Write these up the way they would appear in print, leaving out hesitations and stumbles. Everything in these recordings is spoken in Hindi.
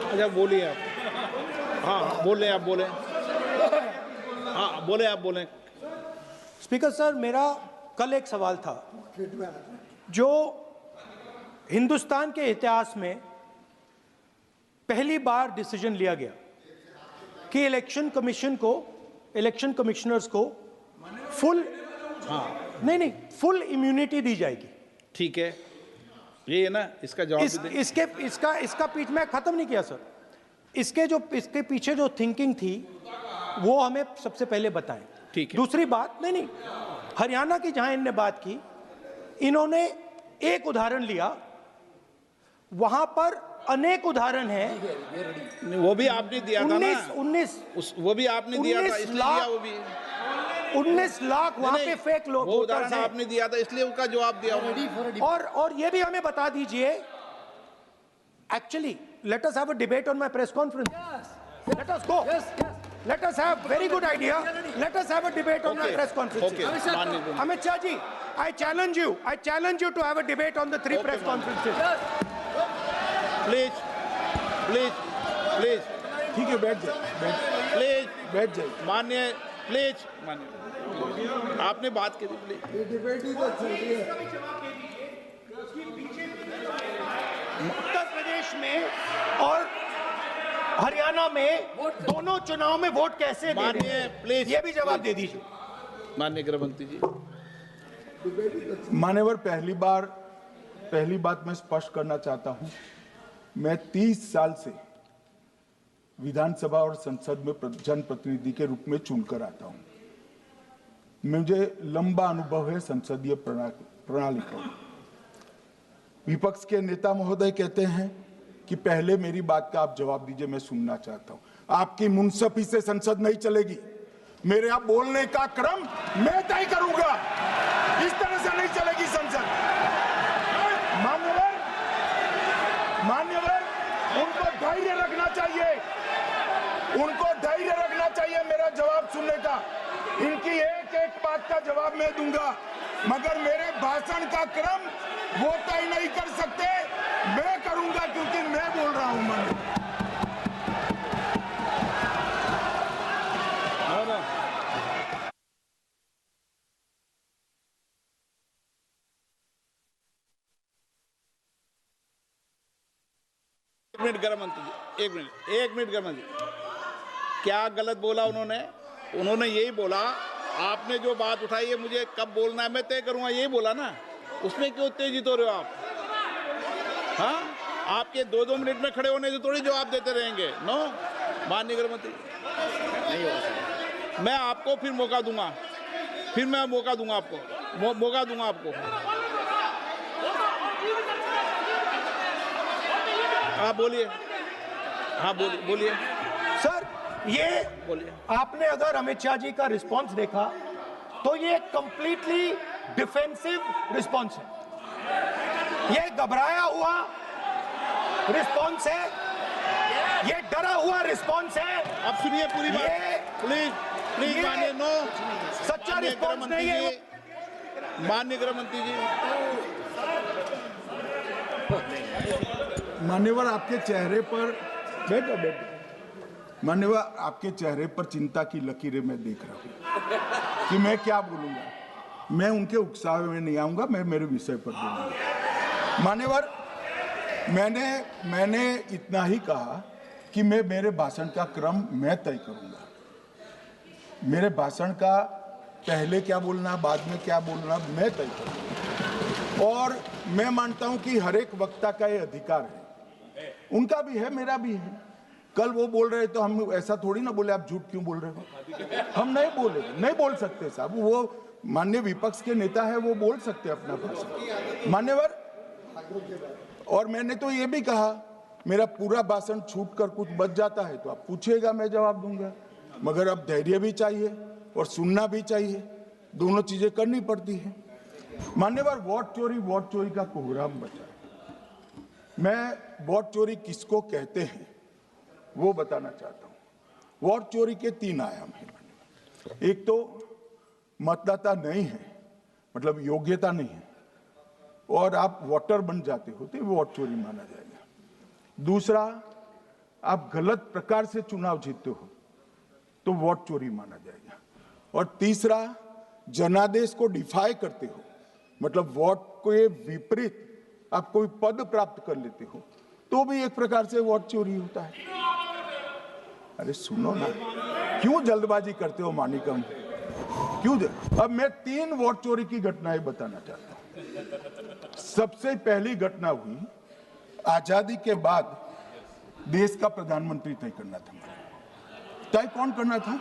अच्छा बोलिए आप। हाँ बोले आप बोले। हाँ बोले आप बोले। स्पीकर सर, मेरा कल एक सवाल था जो हिंदुस्तान के इतिहास में पहली बार डिसीजन लिया गया कि इलेक्शन कमिश्नर्स को फुल फुल इम्यूनिटी दी जाएगी। ठीक है, ये है ना, इसका जवाब इसका पीछे मैं खत्म नहीं किया सर। इसके पीछे जो थिंकिंग थी वो हमें सबसे पहले बताएं। ठीक है। दूसरी बात, नहीं हरियाणा की जहां इन्होंने बात की, इन्होंने एक उदाहरण लिया, वहां पर अनेक उदाहरण हैं। वो भी आपने दिया था ना, 19 वो भी आपने दिया था, इसलिए दिया वो भी 19 लाख वहां पे फेक लोग, वो उदाहरण आपने दिया था, इसलिए उसका जवाब दिया। और ये भी हमें बता दीजिए, actually let us have a debate on my press conference. Let us go. Let us have very good idea. Let us have a debate on my press conference. Amit Shah ji, I challenge you to have a debate on the 3 press conferences. Please. ठीक है, बैठ जाइए। माननीय, प्लीज माननीय, आपने बात की थी, प्लीज। डिबेट ही तो चल रही है। उत्तर प्रदेश में और हरियाणा में दोनों चुनाव में वोट कैसे दे रहे हैं? प्लीज ये भी जवाब दे दीजिए। माननीय गृह मंत्री जी। मान्यवर, पहली बात मैं स्पष्ट करना चाहता हूं, मैं 30 साल से विधानसभा और संसद में जनप्रतिनिधि के रूप में चुनकर आता हूं। मुझे लंबा अनुभव है संसदीय प्रणाली का। विपक्ष के नेता महोदय कहते हैं कि पहले मेरी बात का आप जवाब दीजिए, मैं सुनना चाहता हूं। आपकी मुनसफी से संसद नहीं चलेगी। मेरे आप बोलने का क्रम मैं तय करूंगा। इस तरह से नहीं चलेगी संसद। मान्यवर, उनको धैर्य रखना चाहिए मेरा जवाब सुनने का। इनकी एक एक बात का जवाब मैं दूंगा, मगर मेरे भाषण का क्रम वो तय नहीं कर सकते, मैं करूंगा, क्योंकि मैं बोल रहा हूं। एक मिनट गृह मंत्री जी, एक मिनट गृह मंत्री, क्या गलत बोला उन्होंने यही बोला, आपने जो बात उठाई है मुझे कब बोलना है मैं तय करूंगा, यही बोला ना। उसमें क्यों उत्तेजित हो रहे हो आप? हाँ, आपके 2-2 मिनट में खड़े होने से थोड़ी जवाब देते रहेंगे। नो, माननीय गृह मंत्री, नहीं होगा। मैं आपको फिर मौका दूंगा, आपको। हाँ बोलिए, बोलिए सर। ये बोलिए। आपने अगर अमित शाह जी का रिस्पांस देखा तो ये कंप्लीटली डिफेंसिव रिस्पांस है। ये घबराया हुआ रिस्पांस है, ये डरा हुआ रिस्पांस है। अब सुनिए पूरी बात, प्लीज मानिए। नो, सच्चा रिस्पांस नहीं है। माननीय गृह मंत्री जी। मान्यवर, आपके चेहरे पर बैठो। मान्यवर, आपके चेहरे पर चिंता की लकीरें मैं देख रहा हूं कि मैं क्या बोलूंगा। मैं उनके उकसावे में नहीं आऊंगा, मैं मेरे विषय पर बोलूंगा। मान्यवर, मैंने इतना ही कहा कि मेरे भाषण का क्रम मैं तय करूंगा। मेरे भाषण का पहले क्या बोलना, बाद में क्या बोलना, मैं तय करूंगा। और मैं मानता हूं कि हर एक वक्ता का ये अधिकार है, उनका भी है, मेरा भी है। कल वो बोल रहे तो हम ऐसा थोड़ी ना बोले आप झूठ क्यों बोल रहे हो। हम नहीं बोल सकते साहब। वो माननीय विपक्ष के नेता है, वो बोल सकते अपना भाषण। मान्यवर, और मैंने तो ये भी कहा, मेरा पूरा भाषण छूट कर कुछ बच जाता है तो आप पूछिएगा, मैं जवाब दूंगा। मगर अब धैर्य भी चाहिए और सुनना भी चाहिए, दोनों चीजें करनी पड़ती है। मान्यवर, वोट चोरी का कोहराम बचा। मैं वोट चोरी किसको कहते हैं वो बताना चाहता हूं। वोट चोरी के 3 आयाम हैं। एक तो मतदाता नहीं है, मतलब योग्यता नहीं है, और आप वोटर बन जाते हो तो वोट चोरी माना जाएगा। दूसरा, आप गलत प्रकार से चुनाव जीतते हो तो वोट चोरी माना जाएगा। और तीसरा, जनादेश को डिफाई करते हो, मतलब वोट के विपरीत आप कोई पद प्राप्त कर लेते हो तो भी एक प्रकार से वोट चोरी होता है। अरे सुनो ना, क्यों जल्दबाजी करते हो मानिकम, क्यों? अब मैं 3 वोट चोरी की घटनाएं बताना चाहता हूं। सबसे पहली घटना हुई आजादी के बाद, देश का प्रधानमंत्री तय करना था। तय कौन करना था?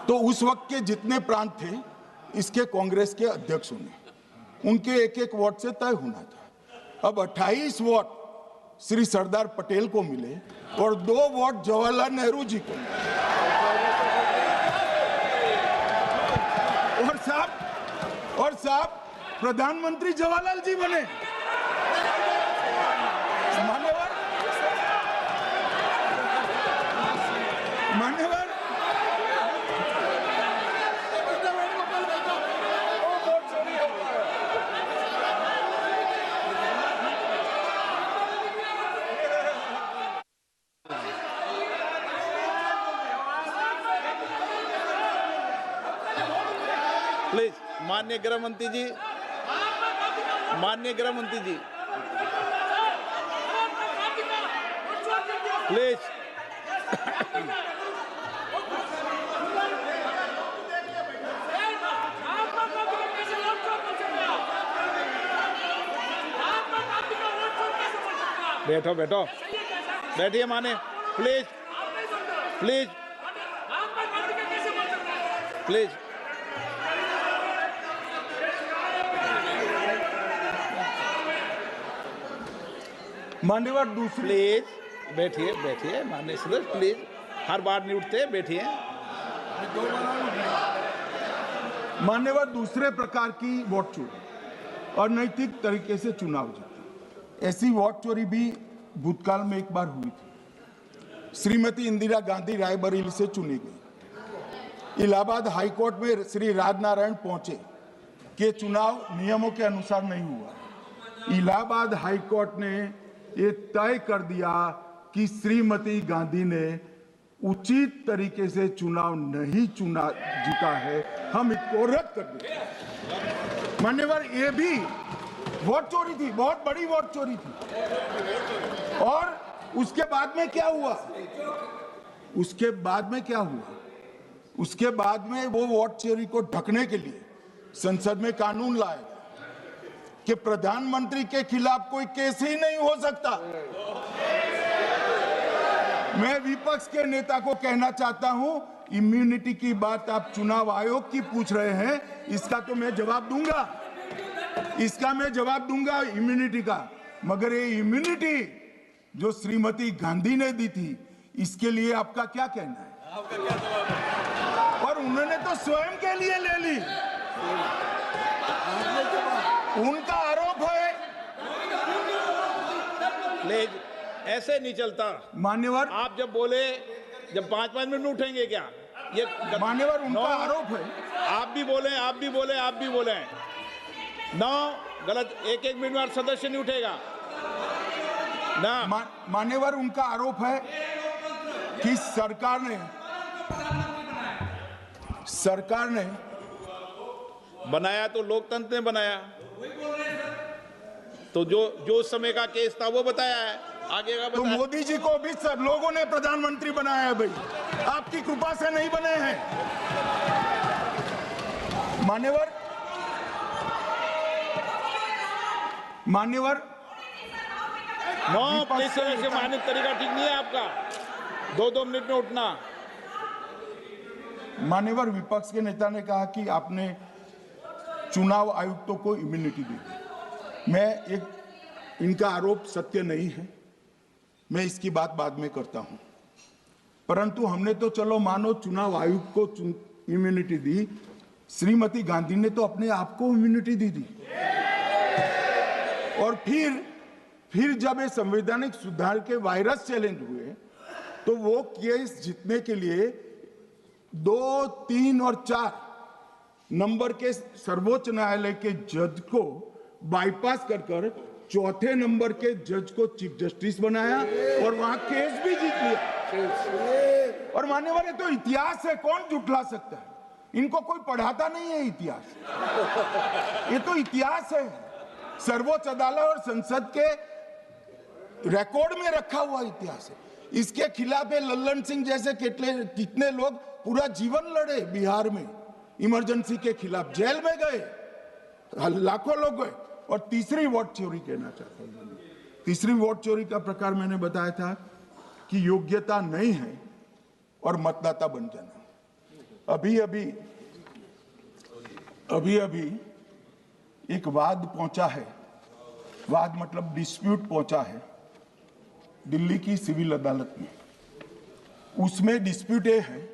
तो उस वक्त के जितने प्रांत थे इसके कांग्रेस के अध्यक्षों ने, उनके एक एक वोट से तय होना था। अब 28 वोट श्री सरदार पटेल को मिले और 2 वोट जवाहरलाल नेहरू जी को मिले। और साहब प्रधानमंत्री जवाहरलाल जी बने। मान्यवर प्लीज, माननीय गृह मंत्री जी, माननीय गृह मंत्री जी, प्लीज। बैठो बैठो, बैठिए माने, प्लीज प्लीज प्लीज। मान्यवर दूसरी, प्लीज बैठिए बैठिए माननीय सदस्य, प्लीज, हर बार नहीं उठते, बैठिए। मान्यवर दूसरे प्रकार की वोट चोरी और नैतिक तरीके से चुनाव जीते, ऐसी वोट चोरी भी भूतकाल में एक बार हुई थी। श्रीमती इंदिरा गांधी रायबरेली से चुनी गई। इलाहाबाद हाईकोर्ट में श्री राजनारायण पहुंचे कि चुनाव नियमों के अनुसार नहीं हुआ। इलाहाबाद हाईकोर्ट ने ये तय कर दिया कि श्रीमती गांधी ने उचित तरीके से चुनाव नहीं जीता है, हम इसको रद्द कर दें। मान्यवर, ये भी वोट चोरी थी, बहुत बड़ी वोट चोरी थी। और उसके बाद में क्या हुआ? उसके बाद में वो वोट चोरी को ढकने के लिए संसद में कानून लाया कि प्रधानमंत्री के खिलाफ कोई केस ही नहीं हो सकता। मैं विपक्ष के नेता को कहना चाहता हूं, इम्यूनिटी की बात आप चुनाव आयोग की पूछ रहे हैं, इसका तो मैं जवाब दूंगा, इम्यूनिटी का। मगर ये इम्यूनिटी जो श्रीमती गांधी ने दी थी, इसके लिए आपका क्या कहना है? और उन्होंने तो स्वयं के लिए ले ली। उनका आरोप है। प्लीज, ऐसे नहीं चलता मान्यवर, आप जब बोले, जब 5-5 मिनट में उठेंगे क्या? ये मान्यवर, उनका आरोप है। आप भी बोले ना, गलत। 1-1 मिनट में सदस्य नहीं उठेगा ना। मान्यवर, उनका आरोप है कि सरकार ने बनाया तो लोकतंत्र ने बनाया, तो जो उस समय का केस था वो बताया है, आगे का तो बताया। मोदी जी को भी सब लोगों ने प्रधानमंत्री बनाया है भाई, आपकी कृपा से नहीं बने हैं। मान्यवर, इस तरह से माननीय तरीका ठीक नहीं है आपका, 2-2 मिनट में उठना। मान्यवर, विपक्ष के नेता ने कहा कि आपने चुनाव आयुक्तों को इम्यूनिटी दी। इनका आरोप सत्य नहीं है, मैं इसकी बात बाद में करता हूं। परंतु हमने तो चलो मानो चुनाव आयुक्त को इम्यूनिटी दी, श्रीमती गांधी ने तो अपने आप को इम्यूनिटी दी थी। और फिर जब ये संवैधानिक सुधार के वायरस चैलेंज हुए तो वो केस जीतने के लिए 2, 3 और 4 नंबर के सर्वोच्च न्यायालय के जज को बाईपास कर चौथे नंबर के जज को चीफ जस्टिस बनाया और वहां केस भी जीत लिया। और मानने वाले तो इतिहास है, कौन जुटला सकता है? इनको कोई पढ़ाता नहीं है इतिहास, ये तो इतिहास है, सर्वोच्च अदालत और संसद के रिकॉर्ड में रखा हुआ इतिहास है। इसके खिलाफ लल्लन सिंह जैसे कितने लोग पूरा जीवन लड़े बिहार में, इमरजेंसी के खिलाफ जेल में गए, लाखों लोग गए। और तीसरी वोट चोरी कहना चाहता हूं, तीसरी वोट चोरी का प्रकार मैंने बताया था कि योग्यता नहीं है और मतदाता बन जाना। अभी अभी एक वाद पहुंचा है, वाद मतलब डिस्प्यूट पहुंचा है दिल्ली की सिविल अदालत में। उसमें डिस्प्यूट ये है